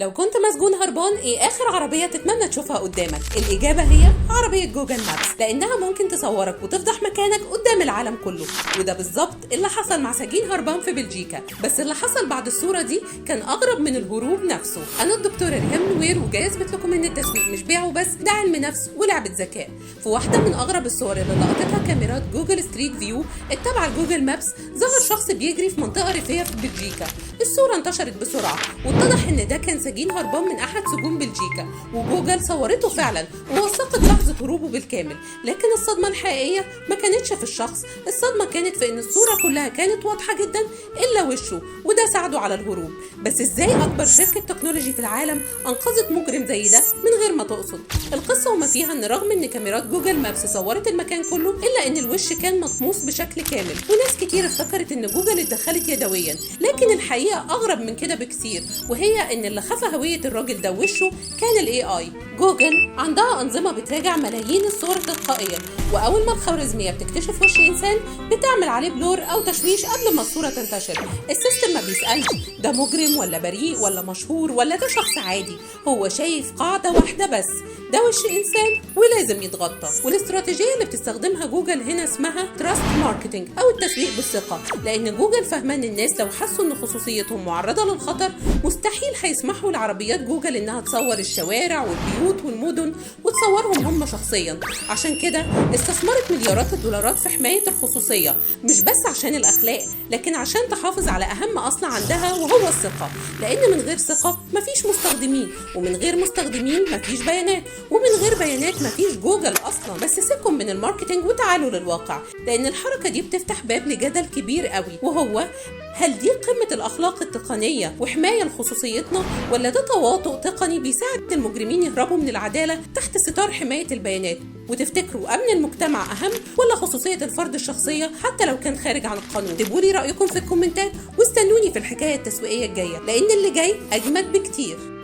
لو كنت مسجون هربان، ايه اخر عربية تتمنى تشوفها قدامك؟ الاجابة هي عربية جوجل مابس، لانها ممكن تصورك وتفضح مكانك قدام العالم كله. وده بالظبط اللي حصل مع سجين هربان في بلجيكا. بس اللي حصل بعد الصورة دي كان اغرب من الهروب نفسه. انا الدكتورة ريهام نوير، وجاي اثبت لكم ان التسويق مش بيع وبس، ده علم نفس ولعبة ذكاء. في واحدة من اغرب الصور اللي لقطتها كاميرات جوجل ستريت فيو التابعة لجوجل مابس، ظهر شخص بيجري في منطقة ريفية في بلجيكا. الصورة انتشرت بسرعة واتضح ان ده كان سجين هربان من احد سجون بلجيكا، وجوجل صورته فعلا ووثقت لحظة هروبه بالكامل. لكن الصدمة الحقيقية ما كانتش في الشخص، الصدمة كانت في ان الصورة كلها كانت واضحة جدا الا وشه، وده ساعده على الهروب. بس ازاي اكبر شركة تكنولوجي في العالم انقذت مجرم زي ده من غير ما تقصد؟ القصة وما فيها ان رغم ان كاميرات جوجل مابس صورت المكان كله، الا ان الوش كان مطموس بشكل كامل، وناس كتير افتكرت ان جوجل اتدخلت يدويا. لكن الحقيقة اغرب من كده بكثير، وهي ان اللي خفى هوية الراجل ده وشه كان الاي اي. جوجل عندها انظمة بتراجع ملايين الصور تلقائيا، واول ما الخوارزمية بتكتشف وش انسان بتعمل عليه بلور او تشويش قبل ما الصورة تنتشر. السيستم ما بيسألش ده مجرم ولا بريء ولا مشهور ولا ده شخص عادي، هو شايف قاعدة واحدة بس، ده وش انسان ولازم يتغطى. والاستراتيجية اللي بتستخدمها جوجل هنا اسمها تراست ماركتنج او التسويق بالثقة، لان جوجل فاهمة ان الناس لو حسوا ان خصوصيتهم معرضة للخطر مستحيل هيسمحوا لعربيات جوجل انها تصور الشوارع والبيوت والمدن وتصورهم هم شخصيا. عشان كده استثمرت مليارات الدولارات في حماية الخصوصية، مش بس عشان الاخلاق لكن عشان تحافظ على اهم اصل عندها وهو الثقة. لان من غير ثقة مفيش مستخدمين، ومن غير مستخدمين مفيش بيانات، ومن غير بيانات مفيش جوجل اصلا. بس سيبكم من الماركتينج وتعالوا للواقع، لان الحركة دي بتفتح باب لجدل كبير قوي، وهو هل دي قمة الأخلاق التقنية وحماية لخصوصيتنا، ولا ده تواطؤ تقني بيساعد المجرمين يهربوا من العدالة تحت ستار حماية البيانات؟ وتفتكروا أمن المجتمع أهم ولا خصوصية الفرد الشخصية حتى لو كان خارج عن القانون؟ اكتبوا لي رأيكم في الكومنتات واستنوني في الحكاية التسويقية الجاية، لأن اللي جاي أجمد بكتير.